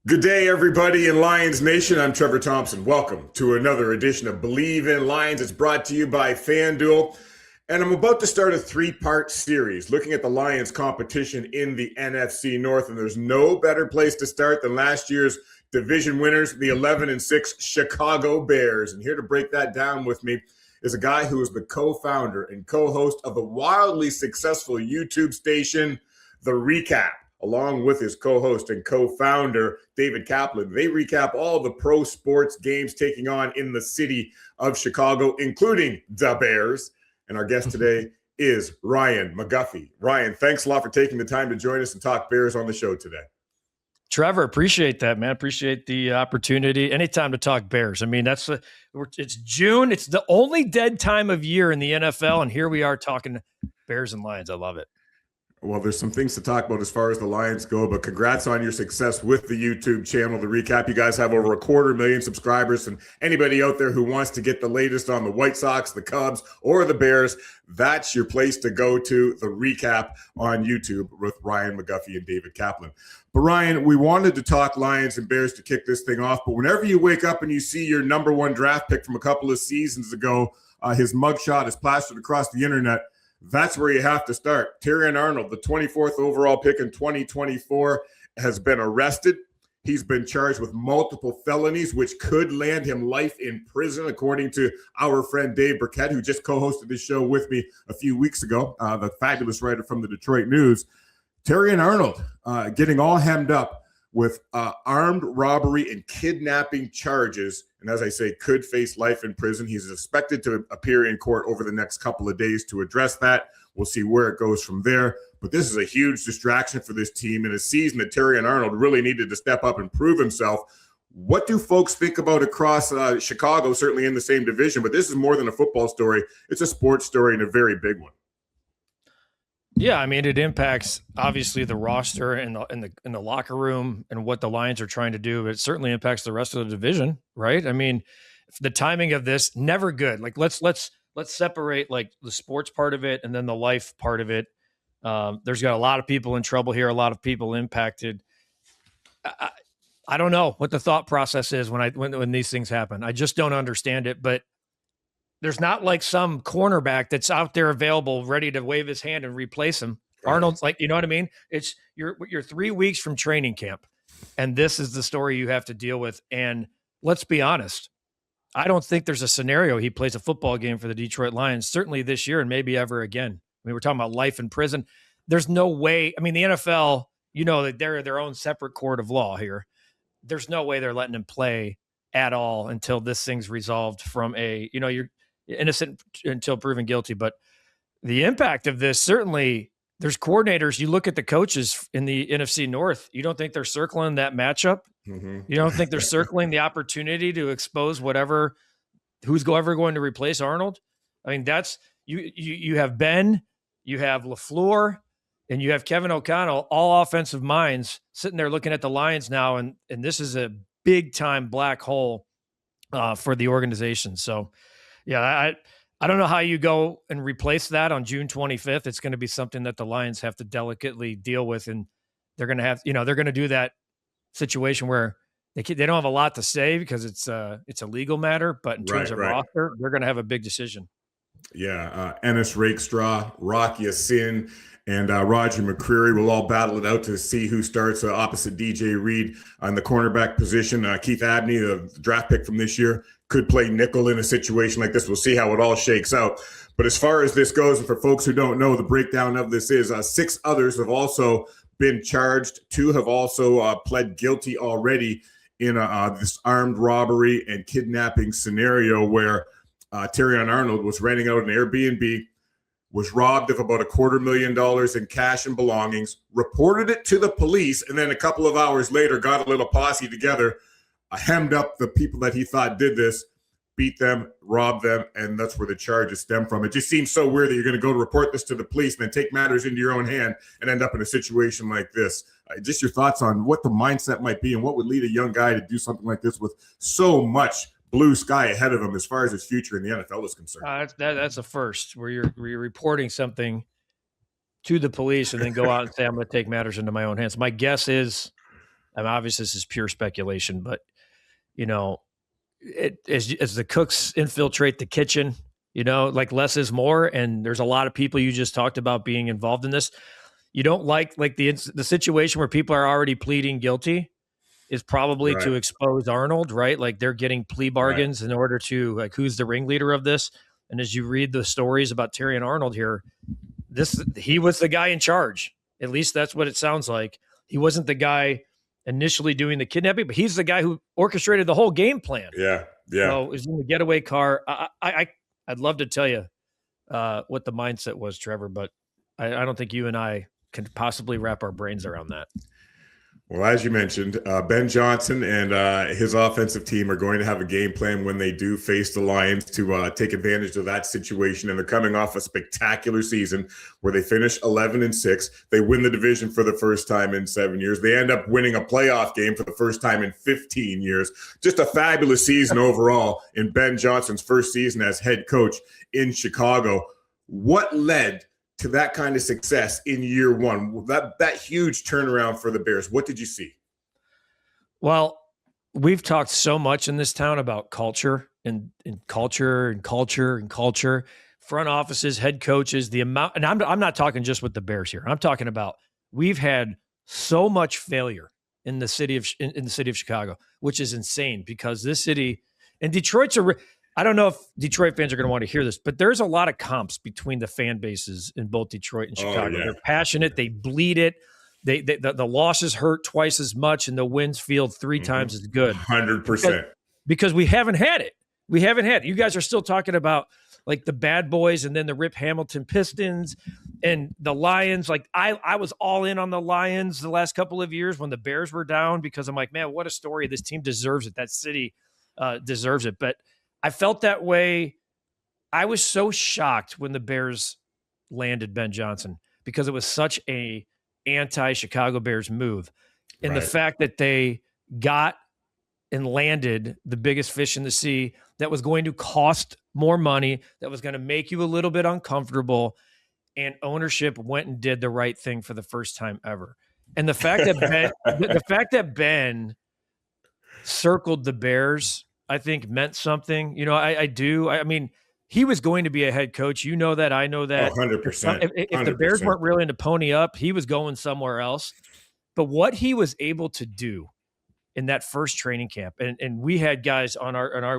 Good day, everybody in Lions Nation. I'm Trevor Thompson. Welcome to another edition of Believe in Lions. It's brought to you by FanDuel. And I'm about to start a three-part series looking at the Lions competition in the NFC North. And there's no better place to start than last year's division winners, the 11-6 Chicago Bears. And here to break that down with me is a guy who is the co-founder and co-host of the wildly successful YouTube station, The Recap, along with his co-host and co-founder, David Kaplan. They recap all the pro sports games taking on in the city of Chicago, including the Bears. And our guest today is Ryan McGuffey. Ryan, thanks a lot for taking the time to join us and talk Bears on the show today. Trevor, appreciate that, man. Appreciate the opportunity. Anytime to talk Bears. I mean, it's June. It's the only dead time of year in the NFL, and here we are talking Bears and Lions. I love it. Well, there's some things to talk about as far as the Lions go, but congrats on your success with the YouTube channel, The Recap. You guys have over 250,000 subscribers, and anybody out there who wants to get the latest on the White Sox, the Cubs, or the Bears, that's your place to go to, The Recap on YouTube with Ryan McGuffey and David Kaplan. But Ryan, we wanted to talk Lions and Bears to kick this thing off, but whenever you wake up and you see your number one draft pick from a couple of seasons ago, his mugshot is plastered across the internet, that's where you have to start. Terrion Arnold, the 24th overall pick in 2024, has been arrested. He's been charged with multiple felonies, which could land him life in prison, according to our friend Dave Burkett, who just co-hosted this show with me a few weeks ago, the fabulous writer from the Detroit News. Terrion Arnold getting all hemmed up with armed robbery and kidnapping charges, and as I say, could face life in prison. He's expected to appear in court over the next couple of days to address that. We'll see where it goes from there. But this is a huge distraction for this team in a season that Terrion Arnold really needed to step up and prove himself. What do folks think about across Chicago, certainly in the same division? But this is more than a football story. It's a sports story and a very big one. Yeah, I mean, it impacts obviously the roster and the locker room and what the Lions are trying to do. But it certainly impacts the rest of the division, right? I mean, the timing of this never good. Like let's separate like the sports part of it and then the life part of it. There's got a lot of people in trouble here, a lot of people impacted. I don't know what the thought process is when these things happen. I just don't understand it. But there's not like some cornerback that's out there available, ready to wave his hand and replace him. Right. Arnold's like, you know what I mean? It's you're 3 weeks from training camp, and this is the story you have to deal with. And let's be honest, I don't think there's a scenario he plays a football game for the Detroit Lions, certainly this year and maybe ever again. I mean, we're talking about life in prison. There's no way. I mean, the NFL, you know, that they're their own separate court of law here. There's no way they're letting him play at all until this thing's resolved from you're innocent until proven guilty. But the impact of this, certainly there's coordinators. You look at the coaches in the NFC North, you don't think they're circling that matchup. Mm-hmm. You don't think they're circling the opportunity to expose who's ever going to replace Arnold. I mean, that's you have Ben, you have LaFleur, and you have Kevin O'Connell, all offensive minds sitting there looking at the Lions now. And this is a big time black hole for the organization. So, yeah, I don't know how you go and replace that on June 25th. It's going to be something that the Lions have to delicately deal with, and they're going to have, they're going to do that situation where they don't have a lot to say because it's a legal matter, but in terms of roster, they're going to have a big decision. Yeah, Ennis Rakestraw, Rock Ya-Sin, and Roger McCreary will all battle it out to see who starts opposite DJ Reed on the cornerback position. Keith Abney, the draft pick from this year, could play nickel in a situation like this. We'll see how it all shakes out. But as far as this goes, and for folks who don't know, the breakdown of this is 6 others have also been charged. 2 have also pled guilty already in this armed robbery and kidnapping scenario where Terrion Arnold was renting out an Airbnb, was robbed of about $250,000 in cash and belongings, reported it to the police, and then a couple of hours later got a little posse together, hemmed up the people that he thought did this, beat them, robbed them, and that's where the charges stem from. It just seems so weird that you're going to go to report this to the police and then take matters into your own hand and end up in a situation like this. Just your thoughts on what the mindset might be and what would lead a young guy to do something like this with so much blue sky ahead of him as far as his future in the NFL is concerned. That's a first where you're reporting something to the police and then go out and say, I'm going to take matters into my own hands. My guess is I mean, obviously this is pure speculation, but as the cooks infiltrate the kitchen, like less is more. And there's a lot of people you just talked about being involved in this. You don't like the situation where people are already pleading guilty is probably Right. to expose Arnold, right? Like they're getting plea bargains in order to like, who's the ringleader of this? And as you read the stories about Terrion Arnold here, he was the guy in charge. At least that's what it sounds like. He wasn't the guy initially doing the kidnapping, but he's the guy who orchestrated the whole game plan. Yeah. Yeah. So it was in the getaway car. I'd love to tell you what the mindset was, Trevor, but I don't think you and I can possibly wrap our brains around that. Well, as you mentioned, Ben Johnson and his offensive team are going to have a game plan when they do face the Lions to take advantage of that situation. And they're coming off a spectacular season where they finish 11-6. They win the division for the first time in 7 years. They end up winning a playoff game for the first time in 15 years. Just a fabulous season overall in Ben Johnson's first season as head coach in Chicago. What led to that kind of success in year one, that huge turnaround for the Bears? What did you see? Well, we've talked so much in this town about culture and culture and culture and culture, front offices, head coaches, the amount, and I'm not talking just with the Bears here. I'm talking about we've had so much failure in the city of Chicago, which is insane because this city and Detroit's I don't know if Detroit fans are going to want to hear this, but there's a lot of comps between the fan bases in both Detroit and Chicago. Yeah. They're passionate. They bleed it. The losses hurt twice as much and the wins feel three times as good. 100%. Because we haven't had it. We haven't had it. You guys are still talking about like the Bad Boys and then the Rip Hamilton Pistons and the Lions. Like I was all in on the Lions the last couple of years when the Bears were down because I'm like, man, what a story. This team deserves it. That city deserves it. But I felt that way. I was so shocked when the Bears landed Ben Johnson because it was such a anti-Chicago Bears move. And the fact that they got and landed the biggest fish in the sea that was going to cost more money, that was going to make you a little bit uncomfortable, and ownership went and did the right thing for the first time ever. And the fact that Ben circled the Bears, I think meant something. I do. I mean, he was going to be a head coach. You know that. I know that. 100%. If the Bears weren't willing to pony up, he was going somewhere else. But what he was able to do in that first training camp, and we had guys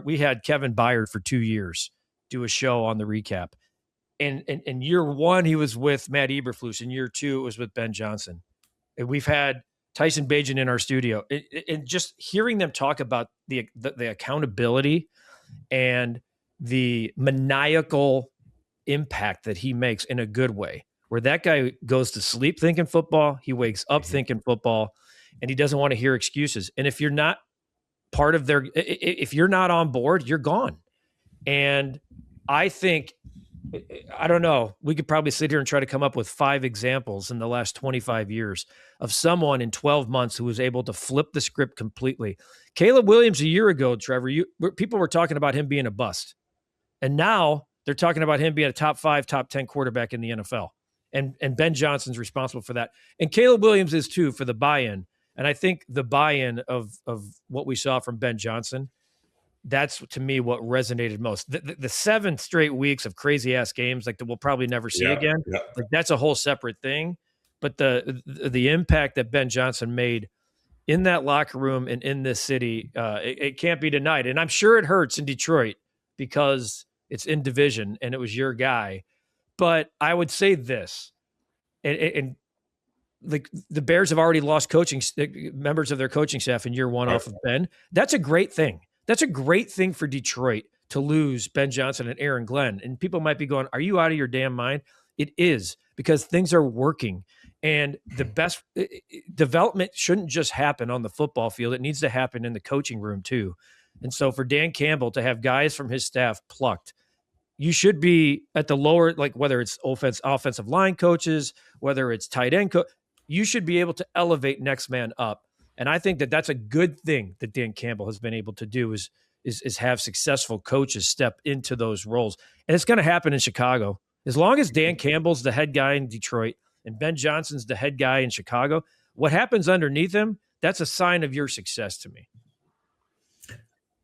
we had Kevin Byard for 2 years do a show on the recap. And in year one, he was with Matt Eberflus. In year two, it was with Ben Johnson. And we've had Tyson Bagent in our studio, and just hearing them talk about the accountability and the maniacal impact that he makes in a good way, where that guy goes to sleep thinking football, he wakes up thinking football, and he doesn't want to hear excuses. And if you're not part of if you're not on board, you're gone. And I think, I don't know, we could probably sit here and try to come up with 5 examples in the last 25 years of someone in 12 months who was able to flip the script completely. Caleb Williams a year ago, Trevor, people were talking about him being a bust. And now they're talking about him being a top 5, top 10 quarterback in the NFL. And Ben Johnson's responsible for that. And Caleb Williams is too, for the buy-in. And I think the buy-in of what we saw from Ben Johnson, that's to me what resonated most. The 7 straight weeks of crazy ass games, like that we'll probably never see again. Yeah. Like that's a whole separate thing. But the impact that Ben Johnson made in that locker room and in this city, it can't be denied. And I'm sure it hurts in Detroit because it's in division and it was your guy. But I would say this, and like the Bears have already lost members of their coaching staff in year one off of Ben. That's a great thing. That's a great thing for Detroit to lose Ben Johnson and Aaron Glenn. And people might be going, are you out of your damn mind? It is, because things are working. And the best development shouldn't just happen on the football field. It needs to happen in the coaching room too. And so for Dan Campbell to have guys from his staff plucked, you should be at the lower, like whether it's offensive line coaches, whether it's tight end you should be able to elevate next man up. And I think that that's a good thing that Dan Campbell has been able to do is have successful coaches step into those roles. And it's going to happen in Chicago. As long as Dan Campbell's the head guy in Detroit and Ben Johnson's the head guy in Chicago, what happens underneath him, that's a sign of your success to me.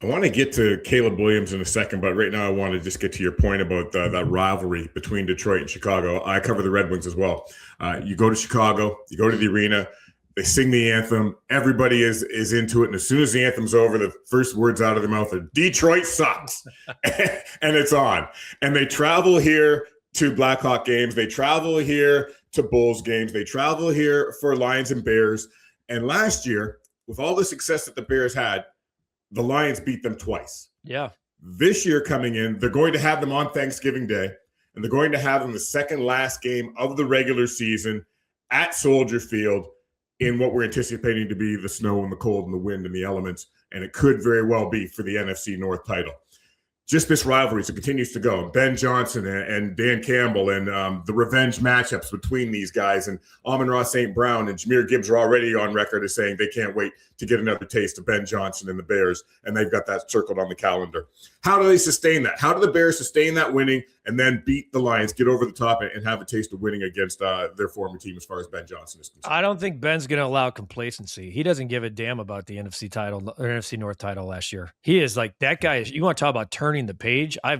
I want to get to Caleb Williams in a second, but right now I want to just get to your point about that rivalry between Detroit and Chicago. I cover the Red Wings as well. You go to Chicago, you go to the arena, they sing the anthem, everybody is into it, and as soon as the anthem's over, the first words out of their mouth are "Detroit sucks," and it's on. And they travel here to Blackhawk games, they travel here to Bulls games, they travel here for Lions and Bears. And last year, with all the success that the Bears had, the Lions beat them twice. Yeah. This year coming in, they're going to have them on Thanksgiving Day, and they're going to have them the second last game of the regular season at Soldier Field in what we're anticipating to be the snow and the cold and the wind and the elements, and it could very well be for the NFC North title. Just this rivalry, so it continues to go. Ben Johnson and Dan Campbell and the revenge matchups between these guys, and Amon-Ra St. Brown and Jahmyr Gibbs are already on record as saying they can't wait to get another taste of Ben Johnson and the Bears, and they've got that circled on the calendar. How do they sustain that? How do the Bears sustain that winning and then beat the Lions, get over the top, and have a taste of winning against their former team as far as Ben Johnson is concerned? I don't think Ben's going to allow complacency. He doesn't give a damn about the NFC title or NFC North title last year. He is like, that guy is, you want to talk about turning the page? I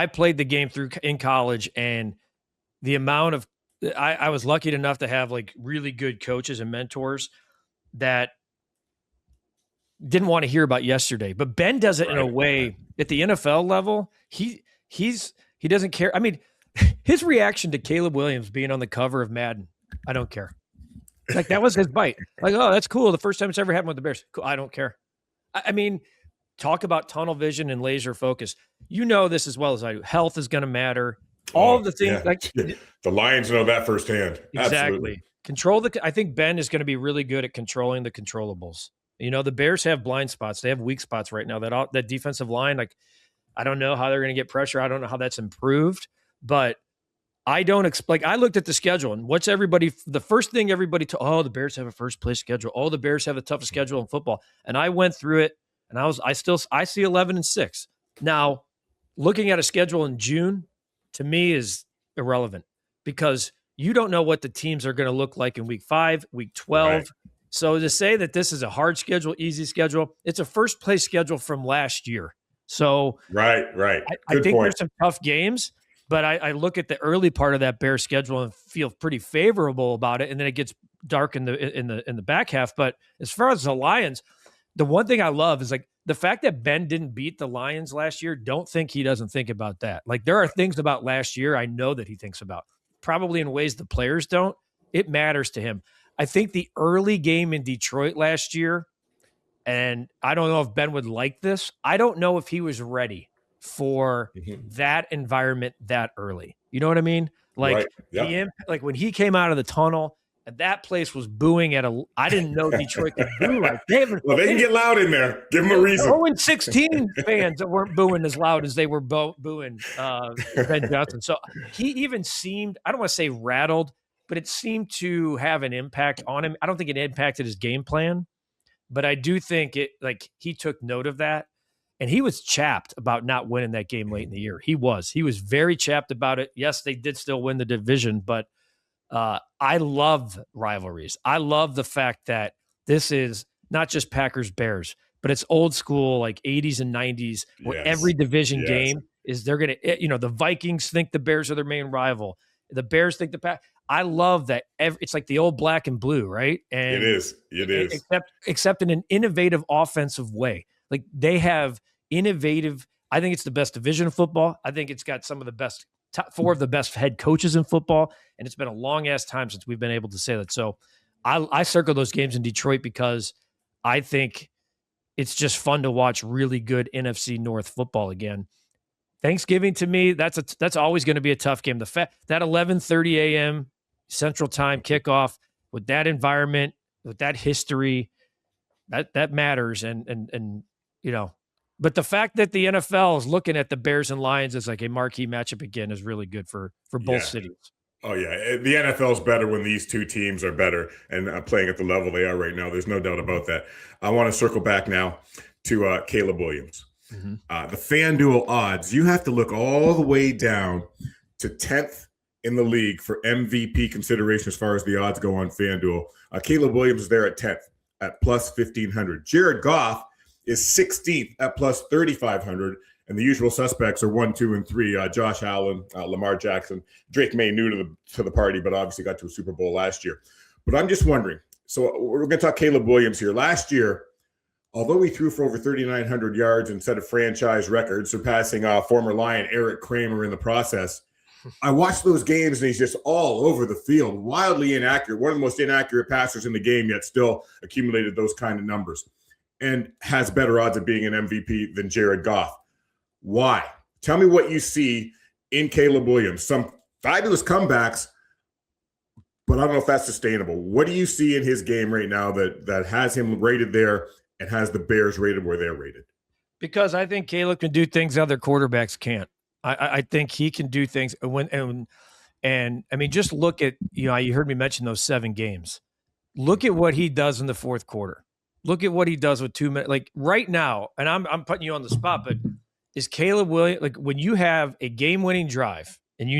played the game through in college, and the amount of, I was lucky enough to have like really good coaches and mentors that didn't want to hear about yesterday. But Ben does it in a way at the NFL level. He doesn't care. I mean, his reaction to Caleb Williams being on the cover of Madden, I don't care. Like, that was his bite. Like, oh, that's cool. The first time it's ever happened with the Bears. Cool. I don't care. I mean, talk about tunnel vision and laser focus. You know this as well as I do. Health is going to matter. All of the things the Lions know that firsthand. Exactly. Absolutely. I think Ben is going to be really good at controlling the controllables. You know, the Bears have blind spots. They have weak spots right now. That defensive line, like, I don't know how they're going to get pressure. I don't know how that's improved, but I don't expect. I looked at the schedule, and the first thing everybody the Bears have a first place schedule. Oh, the Bears have the toughest schedule in football. And I went through it, and I see 11-6. Now, looking at a schedule in June, to me, is irrelevant because you don't know what the teams are going to look like in week 5, week 12. Right. So to say that this is a hard schedule, easy schedule, it's a first place schedule from last year. So right. I think there's some tough games, but I look at the early part of that Bears schedule and feel pretty favorable about it, and then it gets dark in the back half. But as far as the Lions, the one thing I love is like the fact that Ben didn't beat the Lions last year. Don't think he doesn't think about that. Like, there are things about last year I know that he thinks about, probably in ways the players don't. It matters to him. I think the early game in Detroit last year, and I don't know if Ben would like this, I don't know if he was ready for that environment that early. You know what I mean? Like, like when he came out of the tunnel, and that place was booing I didn't know Detroit could boo like they can get loud in there. Give them a reason. 0-16 fans that weren't booing as loud as they were booing Ben Johnson. So he even seemed, I don't want to say rattled, but it seemed to have an impact on him. I don't think it impacted his game plan, but I do think he took note of that, and he was chapped about not winning that game late in the year. He was very chapped about it. Yes, they did still win the division, but I love rivalries. I love the fact that this is not just Packers Bears, but it's old school, like 80s and 90s, where every division game is they're going to, the Vikings think the Bears are their main rival. The Bears think the Pack. I love that. It's like the old black and blue, right? And it is. Except in an innovative offensive way. Like, they have innovative. I think it's the best division of football. I think it's got some of the best, top 4 of the best head coaches in football. And it's been a long ass time since we've been able to say that. So I circle those games in Detroit because I think it's just fun to watch really good NFC North football again. Thanksgiving, to me, that's always going to be a tough game. That 11:30 a.m. Central Time kickoff with that environment, with that history, that matters. And but the fact that the NFL is looking at the Bears and Lions as like a marquee matchup again is really good for both cities. Oh, yeah. The NFL is better when these two teams are better and playing at the level they are right now. There's no doubt about that. I want to circle back now to Caleb Williams. The FanDuel odds, you have to look all the way down to 10th in the league for MVP consideration as far as the odds go on FanDuel. Caleb Williams is there at 10th at plus 1,500. Jared Goff is 16th at plus 3,500. And the usual suspects are 1, 2, and 3. Josh Allen, Lamar Jackson, Drake May, new to the party, but obviously got to a Super Bowl last year. But I'm just wondering, so we're going to talk Caleb Williams here. Last year, although he threw for over 3,900 yards and set a franchise record, surpassing former Lion Eric Kramer in the process, I watched those games, and he's just all over the field, wildly inaccurate, one of the most inaccurate passers in the game, yet still accumulated those kind of numbers, and has better odds of being an MVP than Jared Goff. Why? Tell me what you see in Caleb Williams. Some fabulous comebacks, but I don't know if that's sustainable. What do you see in his game right now that has him rated there and has the Bears rated where they're rated? Because I think Caleb can do things other quarterbacks can't. I think he can do things and I mean, just look at, you heard me mention those 7 games. Look at what he does in the fourth quarter. Look at what he does with 2 minutes. Like right now, and I'm putting you on the spot, but is Caleb Williams, like when you have a game-winning drive and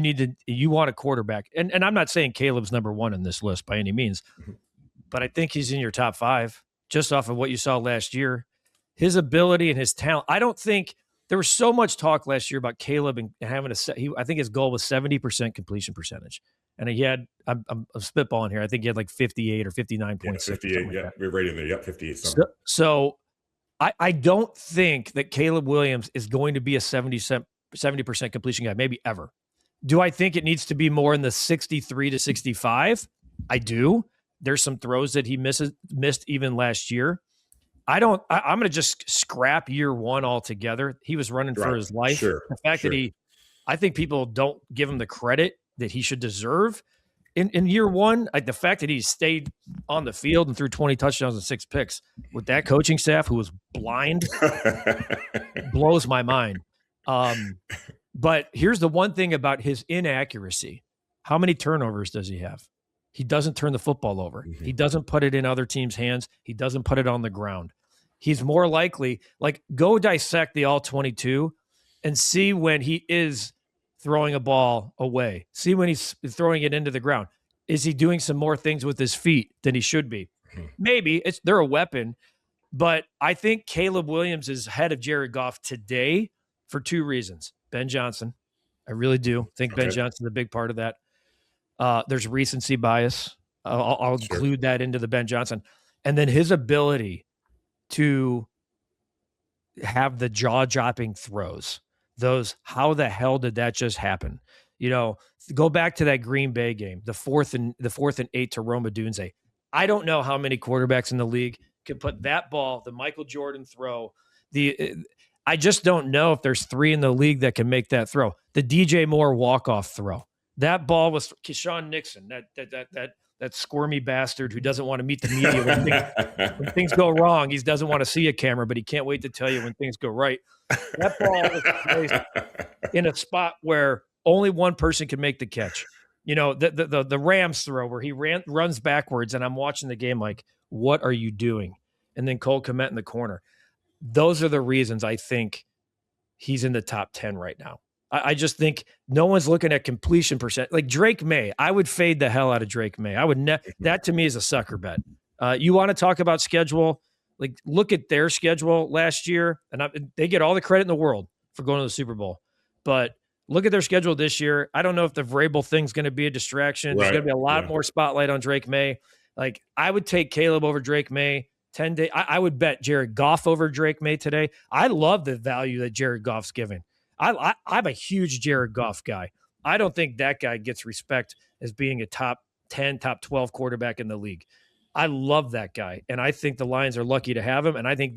you want a quarterback, and I'm not saying Caleb's number 1 in this list by any means, but I think he's in your top 5 just off of what you saw last year. His ability and his talent. I don't think there was so much talk last year about Caleb and having I think his goal was 70% completion percentage. And he had, I'm spitballing here, I think he had like 58 or 59.6. Yeah, 58, yeah. We're right in there. Yep, 58. So I don't think that Caleb Williams is going to be a 70% completion guy, maybe ever. Do I think it needs to be more in the 63 to 65? I do. There's some throws that he missed even last year. I'm going to just scrap year 1 altogether. He was running for his life. Sure, the fact that I think people don't give him the credit that he should deserve in year 1. The fact that he stayed on the field and threw 20 touchdowns and 6 picks with that coaching staff who was blind blows my mind. But here's the one thing about his inaccuracy. How many turnovers does he have? He doesn't turn the football over. Mm-hmm. He doesn't put it in other teams' hands. He doesn't put it on the ground. He's more likely, go dissect the all-22 and see when he is throwing a ball away. See when he's throwing it into the ground. Is he doing some more things with his feet than he should be? Mm-hmm. Maybe. They're a weapon. But I think Caleb Williams is ahead of Jared Goff today for 2 reasons. Ben Johnson. I really do think Ben Johnson's a big part of that. There's recency bias. I'll include that into the Ben Johnson. And then his ability to have the jaw-dropping throws. Those, how the hell did that just happen? Go back to that Green Bay game, the fourth and 8 to Roma Dunze. I don't know how many quarterbacks in the league can put that ball, the Michael Jordan throw. I just don't know if there's 3 in the league that can make that throw. The DJ Moore walk-off throw. That ball was Keyshawn Nixon, that squirmy bastard who doesn't want to meet the media when things go wrong. He doesn't want to see a camera, but he can't wait to tell you when things go right. That ball was placed in a spot where only one person can make the catch. The Rams throw where he runs backwards, and I'm watching the game like, what are you doing? And then Cole Kmet in the corner. Those are the reasons I think he's in the top 10 right now. I just think no one's looking at completion percent. Like Drake May, I would fade the hell out of Drake May. I would that to me is a sucker bet. You want to talk about schedule? Like look at their schedule last year, and they get all the credit in the world for going to the Super Bowl. But look at their schedule this year. I don't know if the Vrabel thing's going to be a distraction. Right. There's going to be a lot more spotlight on Drake May. Like I would take Caleb over Drake May 10 days. I would bet Jared Goff over Drake May today. I love the value that Jared Goff's giving. I'm a huge Jared Goff guy. I don't think that guy gets respect as being a top 10, top 12 quarterback in the league. I love that guy, and I think the Lions are lucky to have him, and I think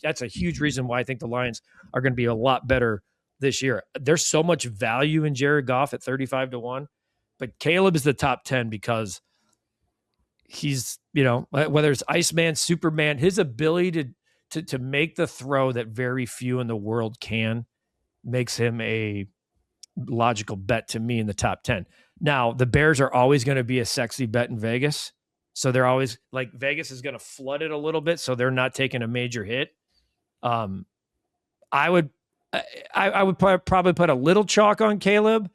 that's a huge reason why I think the Lions are going to be a lot better this year. There's so much value in Jared Goff at 35-1, but Caleb is the top 10 because he's, whether it's Iceman, Superman, his ability to make the throw that very few in the world can makes him a logical bet to me in the top 10. Now, the Bears are always going to be a sexy bet in Vegas. So they're always like Vegas is going to flood it a little bit. So they're not taking a major hit. I would probably put a little chalk on Caleb,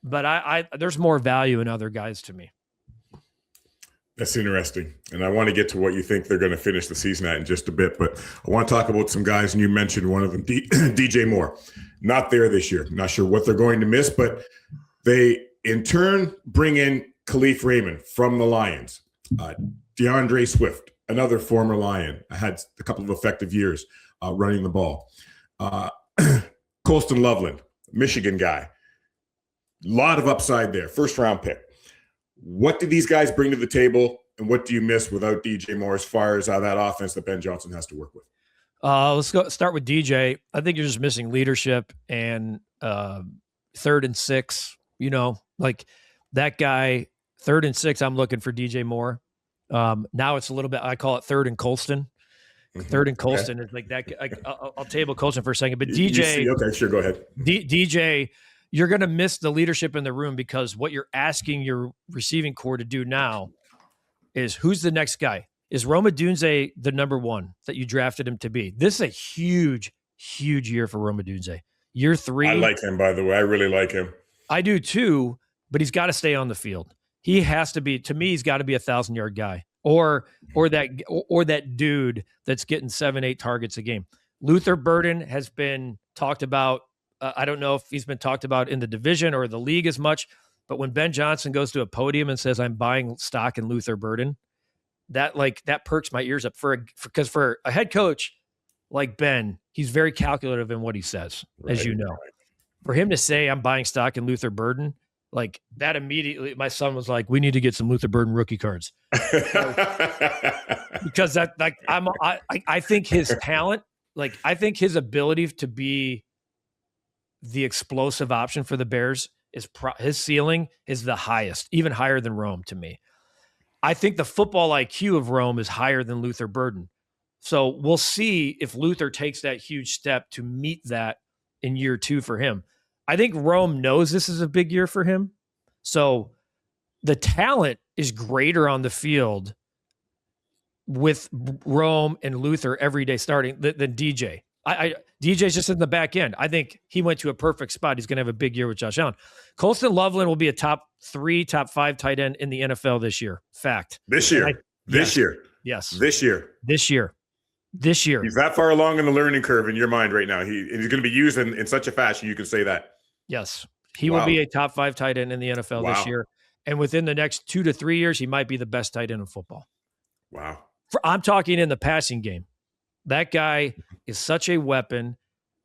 but I there's more value in other guys to me. That's interesting. And I want to get to what you think they're going to finish the season at in just a bit. But I want to talk about some guys, and you mentioned one of them, DJ Moore. Not there this year. Not sure what they're going to miss, but they in turn bring in Khalif Raymond from the Lions. DeAndre Swift, another former Lion, had a couple of effective years running the ball. Colston Loveland, Michigan guy. A lot of upside there. First round pick. What do these guys bring to the table, and what do you miss without DJ Moore as far as that offense that Ben Johnson has to work with? Let's start with DJ. I think you're just missing leadership and 3rd and 6. Like that guy, 3rd and 6, I'm looking for DJ Moore. Now it's a little bit, I call it 3rd and Colston. 3rd and Colston is like that. I'll table Colston for a second, but DJ. Okay, sure, go ahead. DJ, you're going to miss the leadership in the room, because what you're asking your receiving core to do now is, who's the next guy? Is Rome Odunze the number 1 that you drafted him to be? This is a huge, huge year for Rome Odunze. Year 3. I like him, by the way. I really like him. I do too, but he's got to stay on the field. He has to be, to me, he's got to be 1,000-yard guy, or that dude that's getting 7-8 targets a game. Luther Burden has been talked about. I don't know if he's been talked about in the division or the league as much, but when Ben Johnson goes to a podium and says, "I'm buying stock in Luther Burden," that perks my ears up because for a head coach like Ben, he's very calculative in what he says, as you know. Right. For him to say, "I'm buying stock in Luther Burden," like that immediately, my son was like, "We need to get some Luther Burden rookie cards," because I think his talent, I think his ability to be the explosive option for the Bears his ceiling is the highest, even higher than Rome to me. I think the football IQ of Rome is higher than Luther Burden. So we'll see if Luther takes that huge step to meet that in year 2 for him. I think Rome knows this is a big year for him. So the talent is greater on the field with Rome and Luther every day starting than DJ. DJ's just in the back end. I think he went to a perfect spot. He's going to have a big year with Josh Allen. Colston Loveland will be a top 3, top 5 tight end in the NFL this year. Fact. This year. This year. Yes. This year. He's that far along in the learning curve in your mind right now. He's going to be used in such a fashion you can say that. Yes. He will be a top 5 tight end in the NFL this year. And within the next 2 to 3 years, he might be the best tight end in football. Wow. I'm talking in the passing game. That guy is such a weapon.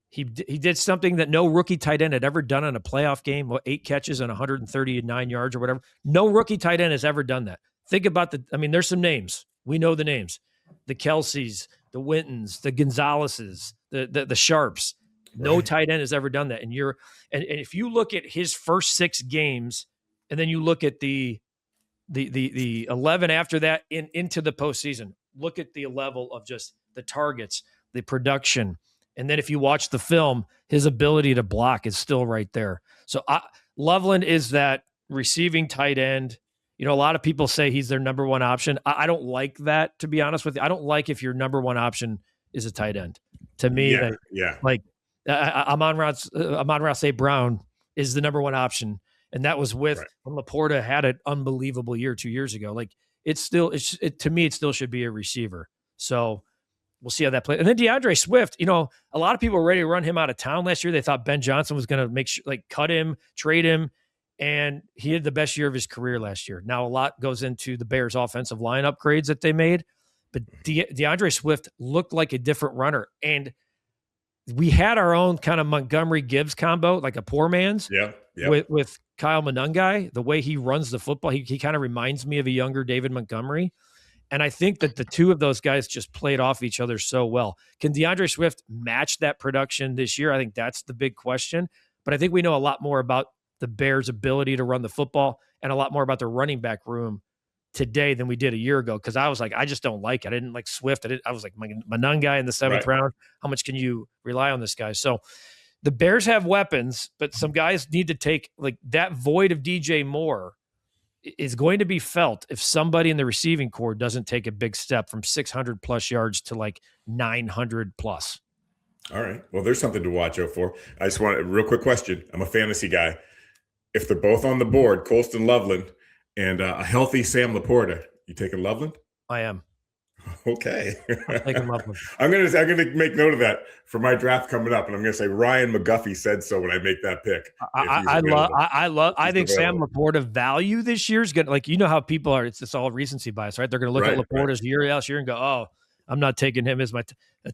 He did something that no rookie tight end had ever done in a playoff game, 8 catches and 139 yards or whatever. No rookie tight end has ever done that. Think about there's some names. We know the names. The Kelseys, the Wintons, the Gonzaleses, the Sharps. No tight end has ever done that. And if you look at his first 6 games, and then you look at the 11 after that into the postseason, look at the level of just the targets, the production. And then if you watch the film, his ability to block is still right there. So Loveland is that receiving tight end. A lot of people say he's their number 1 option. I don't like that, to be honest with you. I don't like if your number 1 option is a tight end. To me, Amon-Ra St. Brown is the number 1 option. And that was with Laporta had an unbelievable year 2 years ago. To me, it still should be a receiver. So we'll see how that plays. And then DeAndre Swift, a lot of people were ready to run him out of town last year. They thought Ben Johnson was going to cut him, trade him. And he had the best year of his career last year. Now a lot goes into the Bears offensive line upgrades that they made, but DeAndre Swift looked like a different runner. And we had our own kind of Montgomery Gibbs combo, like a poor man's with Kyle Monungai. The way he runs the football, he kind of reminds me of a younger David Montgomery. And I think that the two of those guys just played off each other so well. Can DeAndre Swift match that production this year? I think that's the big question. But I think we know a lot more about the Bears' ability to run the football and a lot more about their running back room today than we did a year ago. Because I was like, I just don't like it. I didn't like Swift. I was like, Monungai in the 7th round. How much can you rely on this guy? So the Bears have weapons, but some guys need to take that void of DJ Moore is going to be felt if somebody in the receiving corps doesn't take a big step from 600 plus yards to 900 plus. All right. Well, there's something to watch out for. I just want a real quick question. I'm a fantasy guy. if they're both on the board, Colston Loveland and a healthy Sam Laporta, you taking Loveland? I am. Okay. I'm taking Loveland. I'm gonna make note of that for my draft coming up, and I'm gonna say Ryan McGuffey said so when I make that pick. I think Sam Laporta value this year is good. Like, you know how people are, it's all recency bias, right? They're going to look at Laporta's year and go, oh, I'm not taking him as my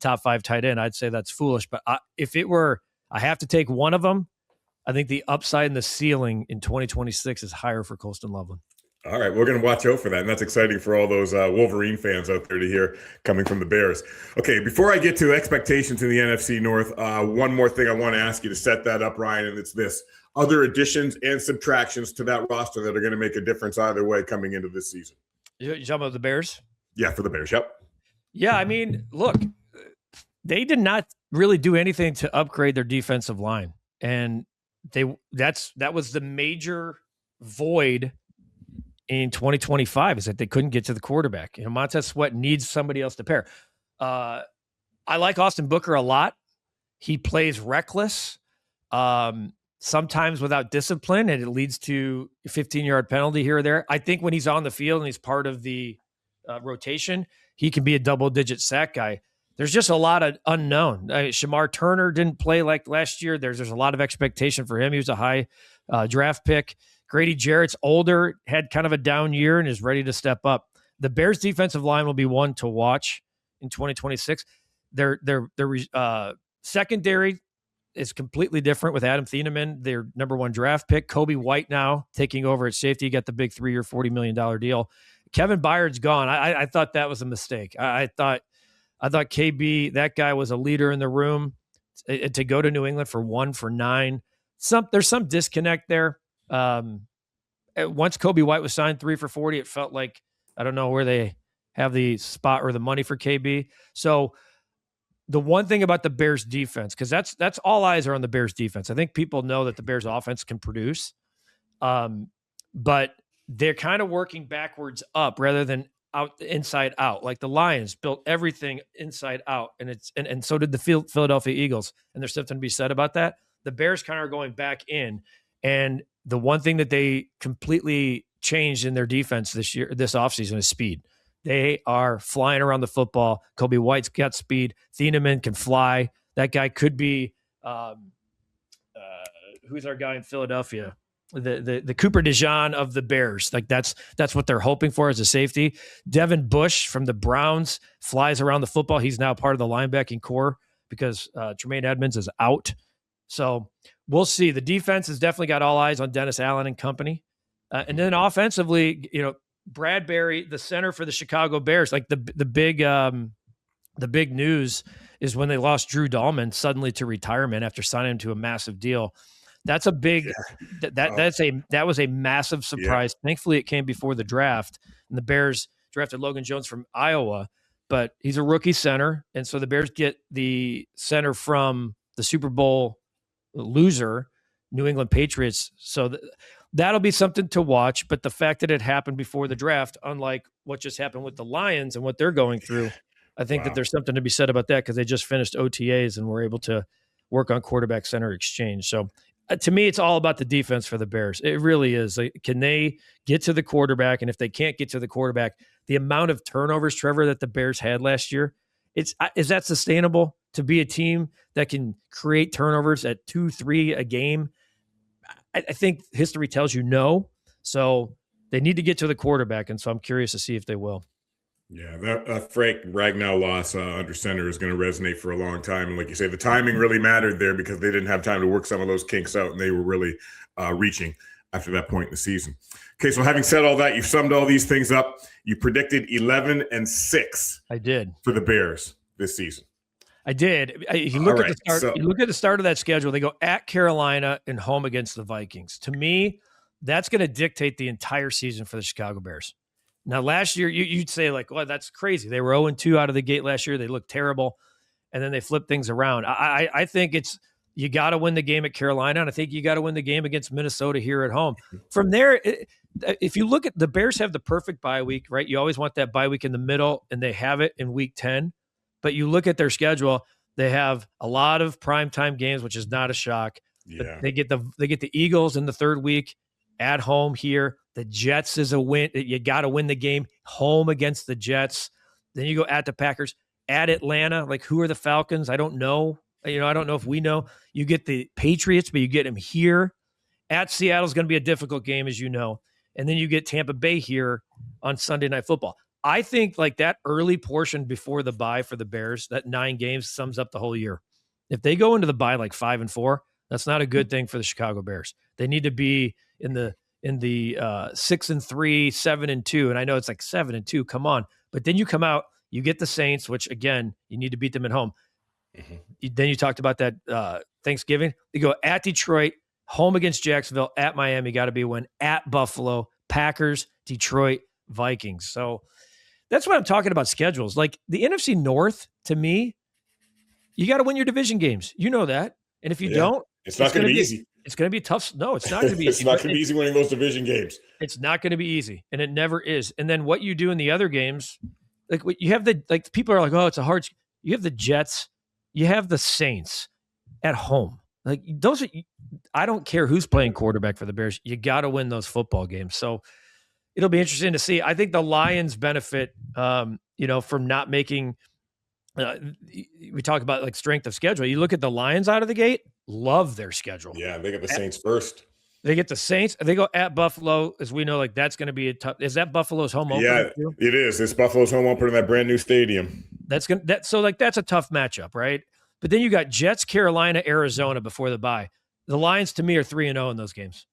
top 5 tight end. I'd say that's foolish. But if it were, I have to take one of them, I think the upside and the ceiling in 2026 is higher for Colston Loveland. All right, we're going to watch out for that, and that's exciting for all those Wolverine fans out there to hear coming from the Bears. Okay, before I get to expectations in the NFC North, one more thing I want to ask you to set that up, Ryan, and it's this. Other additions and subtractions to that roster that are going to make a difference either way coming into this season. You talking about the Bears? Yeah, for the Bears, yep. Yeah, I mean, look, they did not really do anything to upgrade their defensive line, and that was the major void in 2025, is that they couldn't get to the quarterback. You know, Montez Sweat needs somebody else to pair. I like Austin Booker a lot. He plays reckless, sometimes without discipline, and it leads to a 15-yard penalty here or there. I think when he's on the field and he's part of the rotation, he can be a double-digit sack guy. There's just a lot of unknown. Shamar Turner didn't play like last year. There's a lot of expectation for him. He was a high draft pick. Grady Jarrett's older, had kind of a down year, and is ready to step up. The Bears' defensive line will be one to watch in 2026. Their secondary is completely different with Adam Thieneman, their number 1 draft pick. Kobe White now taking over at safety. You got the big 3-year, $40 million deal. Kevin Byard's gone. I thought that was a mistake. I thought KB, that guy was a leader in the room. To go to New England for 1 for 9. There's some disconnect there. Once Kobe White was signed 3 for $40, it felt like, I don't know where they have the spot or the money for KB. So the one thing about the Bears defense, because that's all eyes are on the Bears defense. I think people know that the Bears offense can produce, but they're kind of working backwards up rather than inside out. Like the Lions built everything inside out, and so did the Philadelphia Eagles. And there's something to be said about that. The Bears kind of are going back in, and the one thing that they completely changed in their defense this offseason is speed. They are flying around the football. Kobe White's got speed. Thieneman can fly. That guy could be who's our guy in Philadelphia? The Cooper DeJean of the Bears. Like that's what they're hoping for as a safety. Devin Bush from the Browns flies around the football. He's now part of the linebacking core because Tremaine Edmonds is out. So we'll see. The defense has definitely got all eyes on Dennis Allen and company. And then offensively, Bradbury, the center for the Chicago Bears, like the big news is when they lost Drew Dahlman suddenly to retirement after signing him to a massive deal. That's a big that was a massive surprise. Yeah. Thankfully, it came before the draft, and the Bears drafted Logan Jones from Iowa, but he's a rookie center, and so the Bears get the center from the Super Bowl loser, New England Patriots. So that'll be something to watch. But the fact that it happened before the draft, unlike what just happened with the Lions and what they're going through, I think that there's something to be said about that because they just finished OTAs and were able to work on quarterback center exchange. So to me, it's all about the defense for the Bears. It really is. Can they get to the quarterback? And if they can't get to the quarterback, the amount of turnovers, Trevor, that the Bears had last year, is that sustainable to be a team that can create turnovers at 2-3 a game? I think history tells you no. So they need to get to the quarterback. And so I'm curious to see if they will. Yeah, that Frank Ragnow loss under center is going to resonate for a long time. And like you say, the timing really mattered there because they didn't have time to work some of those kinks out, and they were really reaching after that point in the season. Okay, so having said all that, you've summed all these things up. You predicted 11-6. I did. For the Bears this season. I did. You look at the start. You look at the start of that schedule. They go at Carolina and home against the Vikings. To me, that's going to dictate the entire season for the Chicago Bears. Now, last year, you'd say like, well, that's crazy. They were 0-2 out of the gate last year. They looked terrible, and then they flipped things around. I think you got to win the game at Carolina, and I think you got to win the game against Minnesota here at home. From there, if you look at the Bears have the perfect bye week, right? You always want that bye week in the middle, and they have it in week 10. But you look at their schedule, they have a lot of primetime games, which is not a shock. Yeah. They get the Eagles in the third week at home here. The Jets is a win. You got to win the game home against the Jets. Then you go at the Packers, at Atlanta. Like, who are the Falcons? I don't know. I don't know if we know. You get the Patriots, but you get them here. At Seattle is going to be a difficult game, as you know. And then you get Tampa Bay here on Sunday Night Football. I think like that early portion before the bye for the Bears, that 9 games sums up the whole year. If they go into the bye like 5-4, that's not a good thing for the Chicago Bears. They need to be in the 6-3, 7-2. And I know it's like 7-2. Come on. But then you come out, you get the Saints, which again, you need to beat them at home. Then you talked about that Thanksgiving. You go at Detroit, home against Jacksonville, at Miami, got to be a win, at Buffalo, Packers, Detroit, Vikings. So that's what I'm talking about schedules. Like the NFC North, to me, you got to win your division games. You know that. And if you don't, it's not going to be easy. It's going to be tough. No, it's not going to be easy. It's not going to be easy winning those division games. It's not going to be easy. And it never is. And then what you do in the other games, like you have people are like, oh, it's a hard. You have the Jets. You have the Saints at home. Like those are, I don't care who's playing quarterback for the Bears. You got to win those football games. So it'll be interesting to see. I think the Lions benefit, from not making, we talk about like strength of schedule. You look at the Lions out of the gate, love their schedule. Yeah. They get the Saints first. They get the Saints. They go at Buffalo, as we know, like that's going to be a tough. Is that Buffalo's home opener? Yeah, it is. It's Buffalo's home opener in that brand new stadium. That's a tough matchup, right? But then you got Jets, Carolina, Arizona before the bye. The Lions, to me, are 3-0 in those games.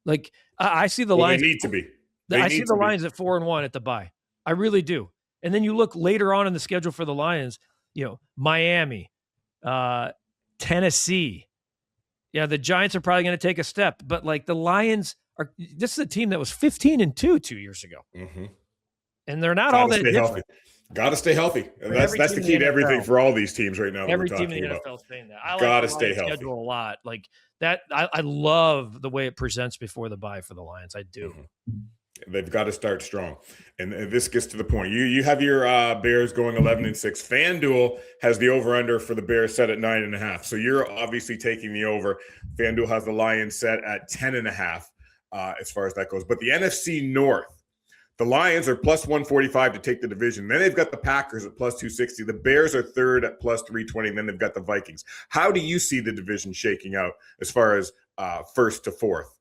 Like I see the Lions. They need to be. I see the Lions at 4-1 at the bye. I really do. And then you look later on in the schedule for the Lions. Miami, Tennessee. Yeah, the Giants are probably going to take a step, but like the Lions are. This is a team that was 15-2 2 years ago, and they're not all that different. Got to stay healthy. And that's the key to everything for all these teams right now. Every team in the NFL is saying that. I got to stay healthy. Schedule a lot like that. I love the way it presents before the bye for the Lions. I do. They've got to start strong, and this gets to the point. You have your Bears going 11-6. FanDuel has the over/under for the Bears set at 9.5. So you're obviously taking the over. FanDuel has the Lions set at 10.5 as far as that goes. But the NFC North, the Lions are plus 145 to take the division. Then they've got the Packers at plus 260. The Bears are third at plus 320. And then they've got the Vikings. How do you see the division shaking out as far as first to fourth?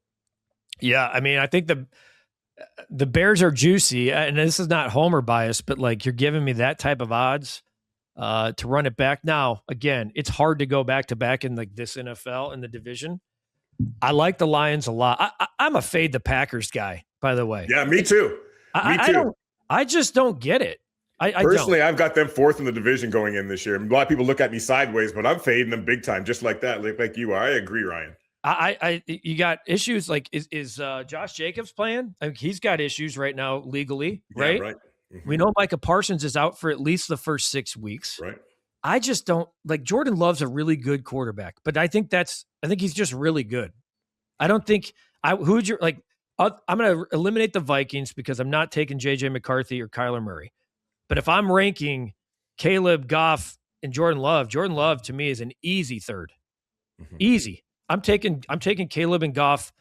Yeah, I mean, I think the Bears are juicy, and this is not homer bias, but like you're giving me that type of odds to run it back. Now, again, it's hard to go back to back in like this NFL in the division. I like the Lions a lot. I'm a fade the Packers guy, by the way. Yeah, me too. I just don't get it. Personally, I've got them fourth in the division going in this year. A lot of people look at me sideways, but I'm fading them big time, just like that, like you are. I agree, Ryan. You got issues like is Josh Jacobs playing? I mean, he's got issues right now legally, right? Yeah, right. We know Micah Parsons is out for at least the first 6 weeks. Right. I just don't like Jordan Love's a really good quarterback, but I think he's just really good. I don't think I'm going to eliminate the Vikings because I'm not taking JJ McCarthy or Kyler Murray. But if I'm ranking Caleb, Goff, and Jordan Love to me is an easy third. Easy. I'm taking Caleb and Goff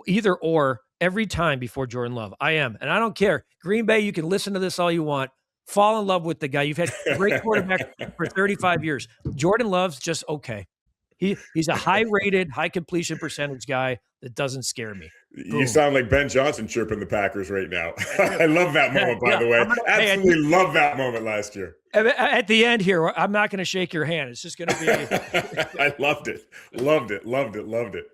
either or every time before Jordan Love. I am. And I don't care. Green Bay, you can listen to this all you want. Fall in love with the guy. You've had great quarterback for 35 years. Jordan Love's just okay. He's a high-rated, high completion percentage guy that doesn't scare me. You sound like Ben Johnson chirping the Packers right now. I love that moment, by the way. Absolutely love that moment last year. At the end here, I'm not going to shake your hand. It's just going to be. I loved it. Loved it.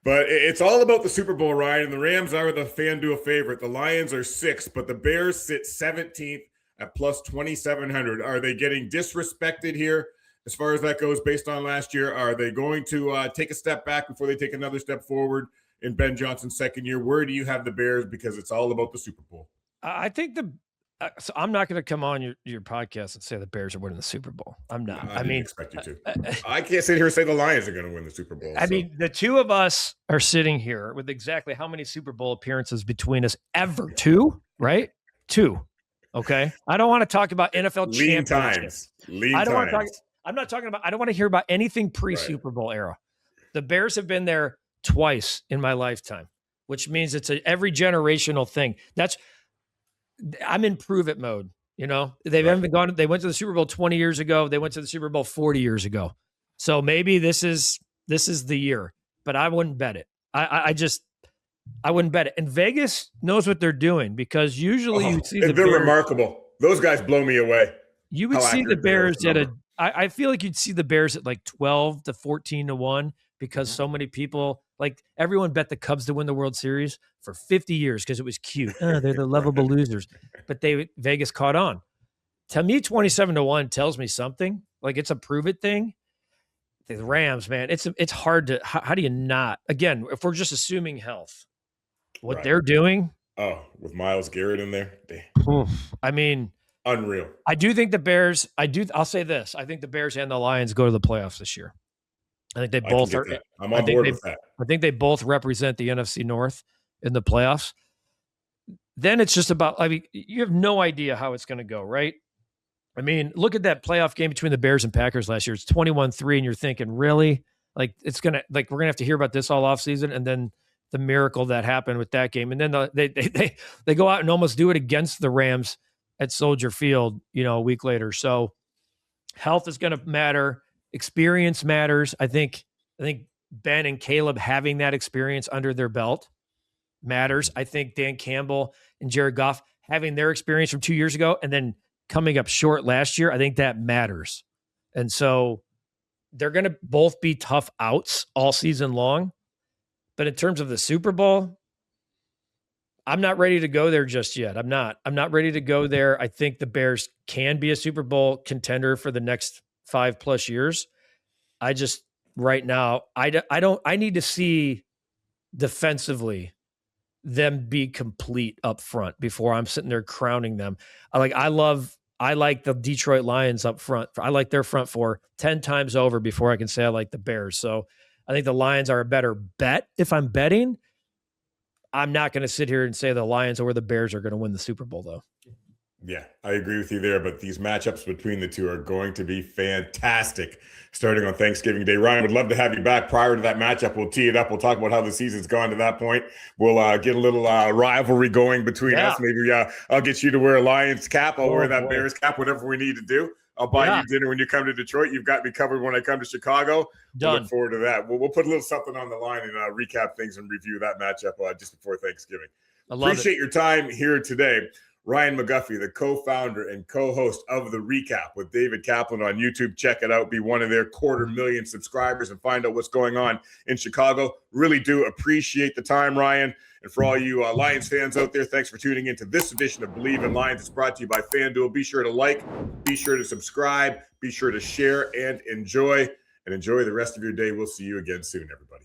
But it's all about the Super Bowl, Ryan. And the Rams are the FanDuel favorite. The Lions are 6th, but the Bears sit 17th at plus 2,700. Are they getting disrespected here as far as that goes based on last year? Are they going to take a step back before they take another step forward in Ben Johnson's second year? Where do you have the Bears? Because it's all about the Super Bowl. I think so I'm not going to come on your podcast and say the Bears are winning the Super Bowl. I'm not. I didn't expect you to. I can't sit here and say the Lions are going to win the Super Bowl. I mean, the two of us are sitting here with exactly how many Super Bowl appearances between us ever? 2, right? 2. Okay. I don't want to talk about NFL championships. Lean times. I'm not talking about. I don't want to hear about anything pre-Super Bowl era. The Bears have been there twice in my lifetime, which means it's every generational thing. I'm in prove it mode. You know, they haven't gone. They went to the Super Bowl 20 years ago. They went to the Super Bowl 40 years ago. So maybe this is the year, but I wouldn't bet it. I wouldn't bet it. And Vegas knows what they're doing, because usually you see they're Bears, remarkable. Those guys blow me away. You would see the Bears I feel like you'd see the Bears at like 12 to 14 to 1, because so many people, like everyone bet the Cubs to win the World Series for 50 years because it was cute. They're the lovable losers. But Vegas caught on. To me, 27 to 1 tells me something. Like, it's a prove it thing. The Rams, man, it's hard to, how do you not, again, if we're just assuming health, what they're doing. Oh, with Myles Garrett in there. I mean, unreal. I do think the Bears, I'll say this. I think the Bears and the Lions go to the playoffs this year. I think they both are. I'm on board with that. I think they both represent the NFC North in the playoffs. Then it's just about, I mean, you have no idea how it's going to go, right? I mean, look at that playoff game between the Bears and Packers last year. It's 21-3, and you're thinking, really? Like, we're going to have to hear about this all offseason, and then the miracle that happened with that game. And then they go out and almost do it against the Rams at Soldier Field, a week later. So health is going to matter. Experience matters. I think Ben and Caleb having that experience under their belt matters. I think Dan Campbell and Jared Goff having their experience from 2 years ago and then coming up short last year, I think that matters. And so they're going to both be tough outs all season long. But in terms of the Super Bowl, I'm not ready to go there just yet. I'm not ready to go there. I think the Bears can be a Super Bowl contender for the next 5+ years. I just, right now, I need to see defensively them be complete up front before I'm sitting there crowning them. I like the Detroit Lions up front. I like their front four 10 times over before I can say I like the Bears. So I think the Lions are a better bet if I'm betting. I'm not going to sit here and say the Lions or the Bears are going to win the Super Bowl, though. Yeah, I agree with you there, but these matchups between the two are going to be fantastic starting on Thanksgiving Day. Ryan, would love to have you back prior to that matchup. We'll tee it up. We'll talk about how the season's gone to that point. We'll get a little rivalry going between us. Maybe I'll get you to wear a Lions cap. I'll wear that Bears cap, whatever we need to do. I'll buy you dinner when you come to Detroit. You've got me covered when I come to Chicago. Done. Look forward to that. We'll put a little something on the line and recap things and review that matchup just before Thanksgiving. Appreciate your time here today. Ryan McGuffey, the co-founder and co-host of The Recap with David Kaplan on YouTube. Check it out. Be one of their 250,000 subscribers and find out what's going on in Chicago. Really do appreciate the time, Ryan. And for all you Lions fans out there, thanks for tuning in to this edition of Believe in Lions. It's brought to you by FanDuel. Be sure to like, be sure to subscribe, be sure to share and enjoy the rest of your day. We'll see you again soon, everybody.